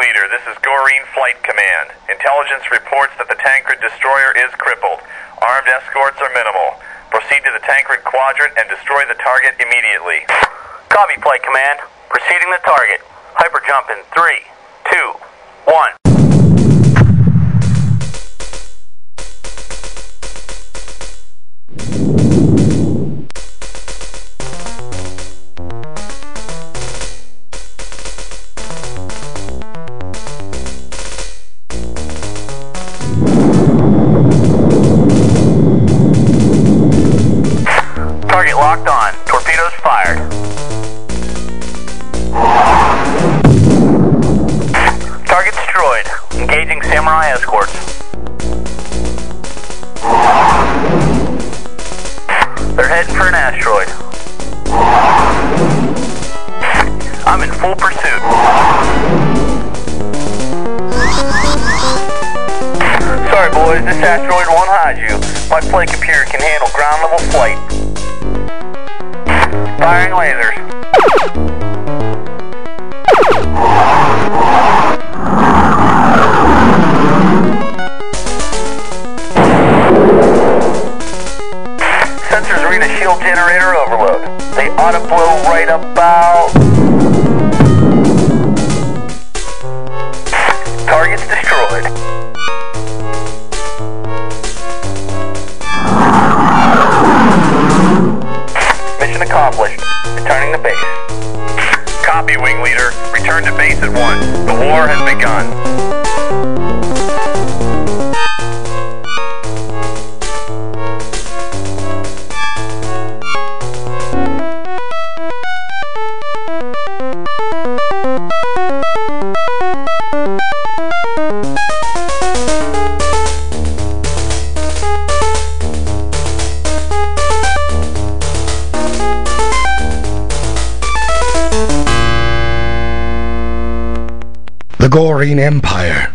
Leader, this is Goreen Flight Command. Intelligence reports that the Tancred destroyer is crippled. Armed escorts are minimal. Proceed to the Tancred quadrant and destroy the target immediately. Copy, Flight Command. Proceeding to target. Hyper jump in 3, 2, 1. Target locked on. Torpedoes fired. Target destroyed. Engaging Samurai escorts. They're heading for an asteroid. I'm in full pursuit. Sorry boys, this asteroid won't hide you. My flight computer can handle ground level flight. Firing lasers. Sensors read a shield generator overload. They ought to blow right about... Target's destroyed. Mission accomplished. Returning to base. Copy, Wing Leader. Return to base at once. The war has begun. The Goreen Empire,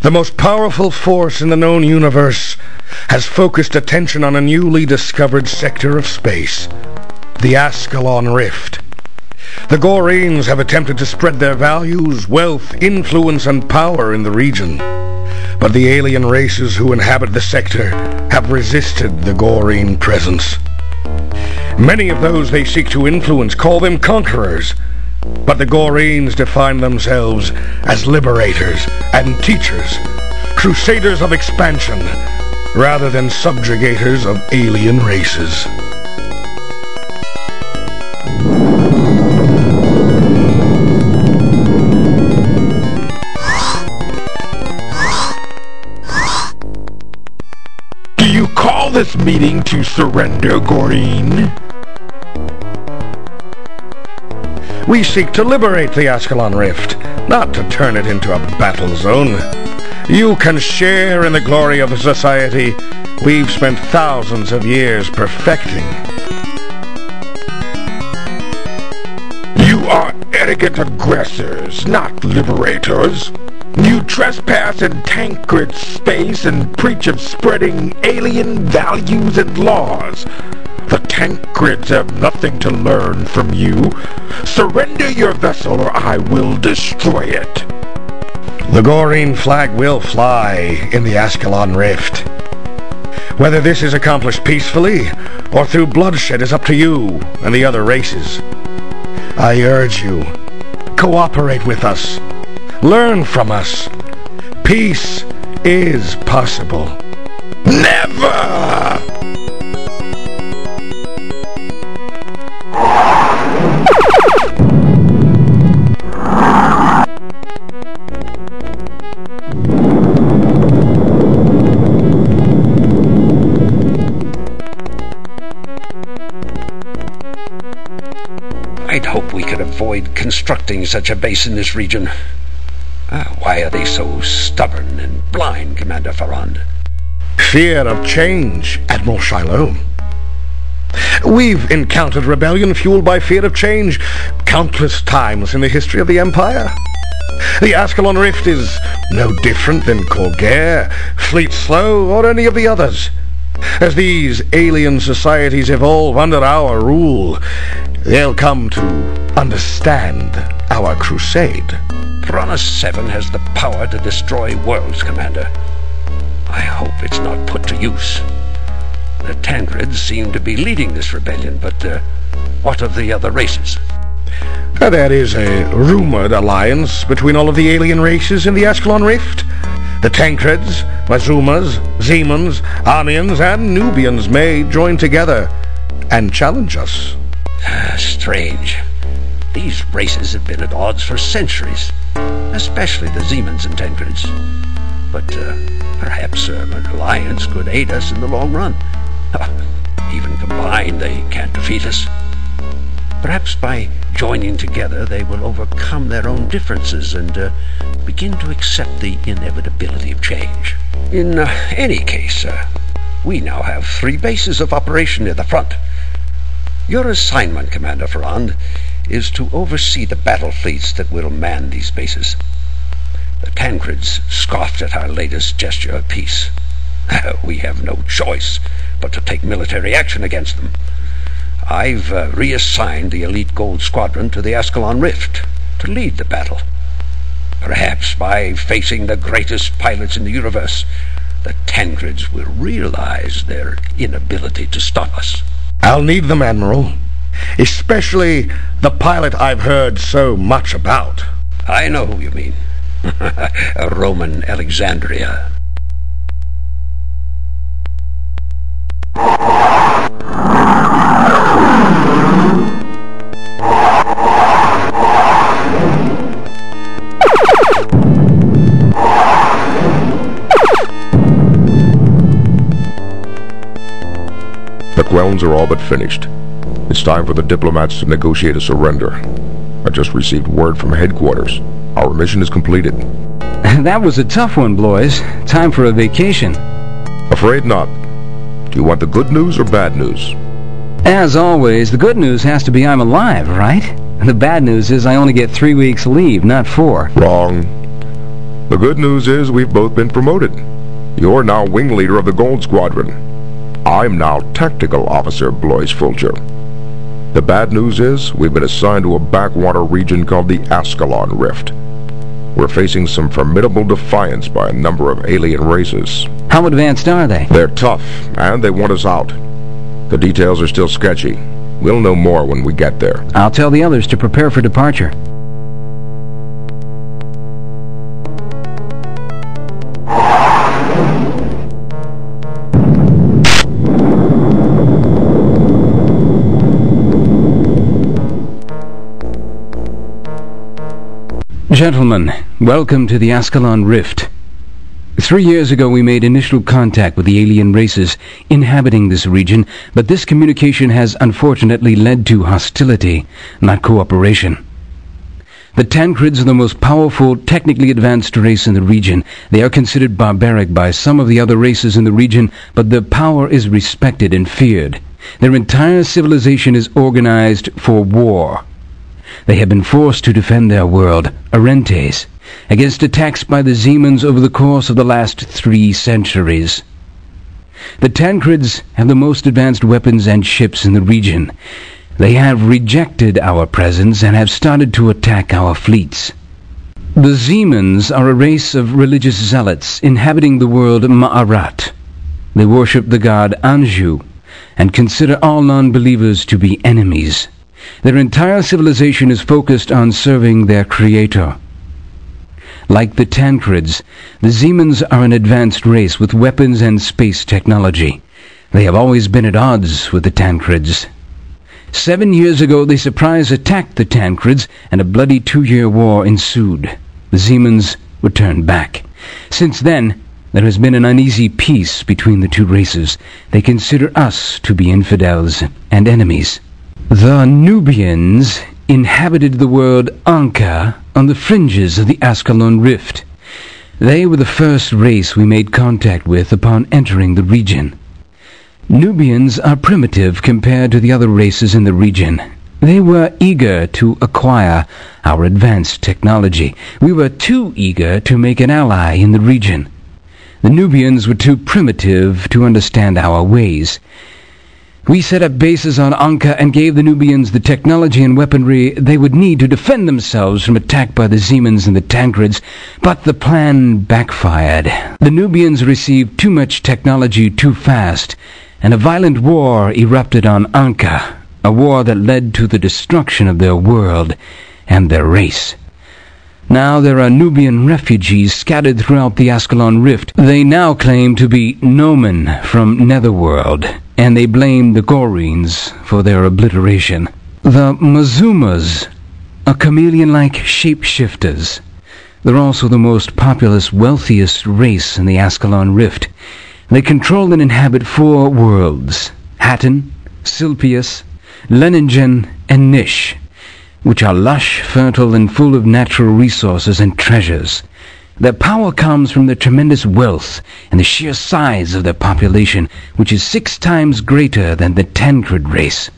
the most powerful force in the known universe, has focused attention on a newly discovered sector of space, the Ascalon Rift. The Goreens have attempted to spread their values, wealth, influence, and power in the region, but the alien races who inhabit the sector have resisted the Goreen presence. Many of those they seek to influence call them conquerors, but the Goreens define themselves as liberators and teachers, crusaders of expansion, rather than subjugators of alien races. Do you call this meeting to surrender, Goreen? We seek to liberate the Ascalon Rift, not to turn it into a battle zone. You can share in the glory of the society we've spent thousands of years perfecting. You are arrogant aggressors, not liberators. You trespass in Tancred space and preach of spreading alien values and laws. The Tancreds have nothing to learn from you. Surrender your vessel or I will destroy it. The Goreen flag will fly in the Ascalon Rift. Whether this is accomplished peacefully or through bloodshed is up to you and the other races. I urge you, cooperate with us. Learn from us. Peace is possible. Never! I'd hope we could avoid constructing such a base in this region. Why are they so stubborn and blind, Commander Farrand? Fear of change, Admiral Shiloh. We've encountered rebellion fueled by fear of change countless times in the history of the Empire. The Ascalon Rift is no different than Corgair, Fleet Slow, or any of the others. As these alien societies evolve under our rule, they'll come to understand our crusade. Piranha 7 has the power to destroy worlds, Commander. I hope it's not put to use. The Tancreds seem to be leading this rebellion, but what of the other races? There is a rumored alliance between all of the alien races in the Ascalon Rift. The Tancreds, Mazumas, Zemans, Anians, and Nubians may join together and challenge us. Strange. These races have been at odds for centuries, especially the Zemans and Tancreds. But perhaps an alliance could aid us in the long run. Even combined, they can't defeat us. Perhaps by joining together, they will overcome their own differences and begin to accept the inevitability of change. In any case, we now have 3 bases of operation near the front. Your assignment, Commander Ferrand, is to oversee the battle fleets that will man these bases. The Tancreds scoffed at our latest gesture of peace. We have no choice but to take military action against them. I've reassigned the elite Gold Squadron to the Ascalon Rift to lead the battle. Perhaps by facing the greatest pilots in the universe, the Tancreds will realize their inability to stop us. I'll need them, Admiral. Especially the pilot I've heard so much about. I know who you mean. Roman Alexandria. The Quelns are all but finished. It's time for the diplomats to negotiate a surrender. I just received word from headquarters. Our mission is completed. That was a tough one, Blois. Time for a vacation. Afraid not. Do you want the good news or bad news? As always, the good news has to be I'm alive, right? And the bad news is I only get 3 weeks leave, not 4. Wrong. The good news is we've both been promoted. You're now wing leader of the Gold Squadron. I'm now Tactical Officer Blois Fulcher. The bad news is we've been assigned to a backwater region called the Ascalon Rift. We're facing some formidable defiance by a number of alien races. How advanced are they? They're tough, and they want us out. The details are still sketchy. We'll know more when we get there. I'll tell the others to prepare for departure. Gentlemen, welcome to the Ascalon Rift. 3 years ago we made initial contact with the alien races inhabiting this region, but this communication has unfortunately led to hostility, not cooperation. The Tancreds are the most powerful, technically advanced race in the region. They are considered barbaric by some of the other races in the region, but their power is respected and feared. Their entire civilization is organized for war. They have been forced to defend their world, Arentes, against attacks by the Zemans over the course of the last 3 centuries. The Tancreds have the most advanced weapons and ships in the region. They have rejected our presence and have started to attack our fleets. The Zemans are a race of religious zealots inhabiting the world Ma'arat. They worship the god Anju and consider all non-believers to be enemies. Their entire civilization is focused on serving their creator. Like the Tancreds, the Zemans are an advanced race with weapons and space technology. They have always been at odds with the Tancreds. 7 years ago they surprise attacked the Tancreds and a bloody 2-year war ensued. The Zemans were turned back. Since then, there has been an uneasy peace between the 2 races. They consider us to be infidels and enemies. The Nubians inhabited the world Anka on the fringes of the Ascalon Rift. They were the first race we made contact with upon entering the region. Nubians are primitive compared to the other races in the region. They were eager to acquire our advanced technology. We were too eager to make an ally in the region. The Nubians were too primitive to understand our ways. We set up bases on Anka and gave the Nubians the technology and weaponry they would need to defend themselves from attack by the Zemans and the Tancreds, but the plan backfired. The Nubians received too much technology too fast, and a violent war erupted on Anka, a war that led to the destruction of their world and their race. Now there are Nubian refugees scattered throughout the Ascalon Rift. They now claim to be Nomen from Netherworld, and they blame the Goreens for their obliteration. The Mazumas are chameleon-like shapeshifters. They're also the most populous, wealthiest race in the Ascalon Rift. They control and inhabit 4 worlds: Hatton, Silpius, Leningen, and Nish, which are lush, fertile, and full of natural resources and treasures. Their power comes from their tremendous wealth and the sheer size of their population, which is 6 times greater than the Tancred race.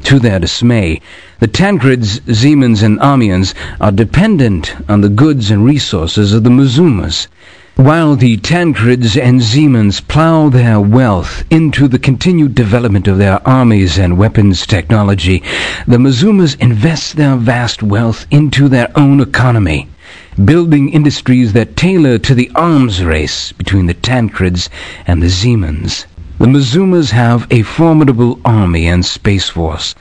To their dismay, the Tancreds, Zemans, and Amians are dependent on the goods and resources of the Mazumas. While the Tancreds and Zemans plow their wealth into the continued development of their armies and weapons technology, the Mazumas invest their vast wealth into their own economy, building industries that tailor to the arms race between the Tancreds and the Zemans. The Mazumas have a formidable army and space force.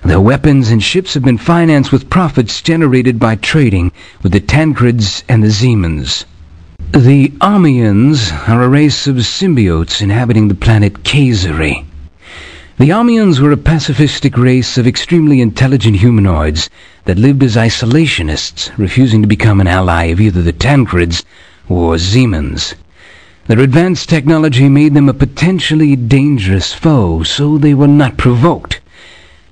Their weapons and ships have been financed with profits generated by trading with the Tancreds and the Zemans. The Amians are a race of symbiotes inhabiting the planet Kazari. The Amians were a pacifistic race of extremely intelligent humanoids that lived as isolationists, refusing to become an ally of either the Tancreds or Zemans. Their advanced technology made them a potentially dangerous foe, so they were not provoked.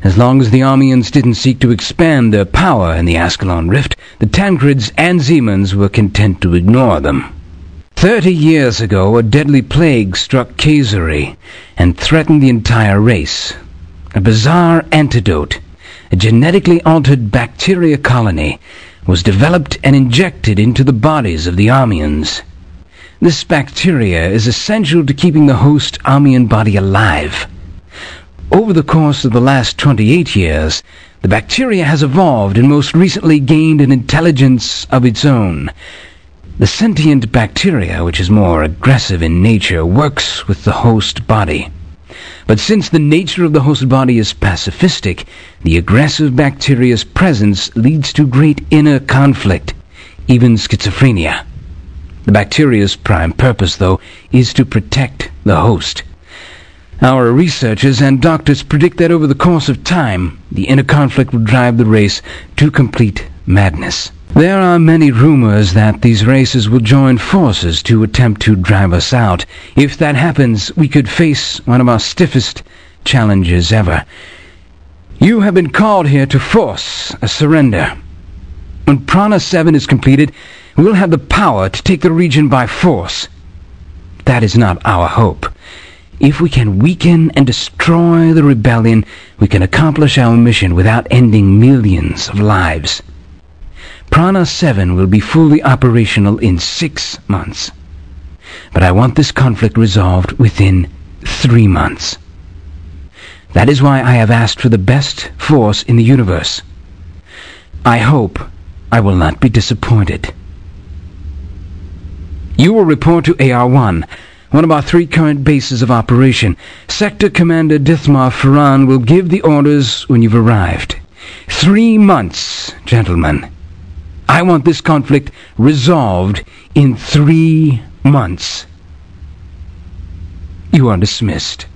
As long as the Amians didn't seek to expand their power in the Ascalon Rift, the Tancreds and Zemans were content to ignore them. 30 years ago, a deadly plague struck Kazari and threatened the entire race. A bizarre antidote, a genetically altered bacteria colony, was developed and injected into the bodies of the Amians. This bacteria is essential to keeping the host Amian body alive. Over the course of the last 28 years, the bacteria has evolved and most recently gained an intelligence of its own. The sentient bacteria, which is more aggressive in nature, works with the host body. But since the nature of the host body is pacifistic, the aggressive bacteria's presence leads to great inner conflict, even schizophrenia. The bacteria's prime purpose, though, is to protect the host. Our researchers and doctors predict that over the course of time, the inner conflict will drive the race to complete madness. There are many rumors that these races will join forces to attempt to drive us out. If that happens, we could face one of our stiffest challenges ever. You have been called here to force a surrender. When Prana 7 is completed, we'll have the power to take the region by force. That is not our hope. If we can weaken and destroy the rebellion, we can accomplish our mission without ending millions of lives. Prana 7 will be fully operational in 6 months. But I want this conflict resolved within 3 months. That is why I have asked for the best force in the universe. I hope I will not be disappointed. You will report to AR-1, one of our 3 current bases of operation. Sector Commander Dithmar Ferran will give the orders when you've arrived. 3 months, gentlemen. I want this conflict resolved in 3 months. You are dismissed.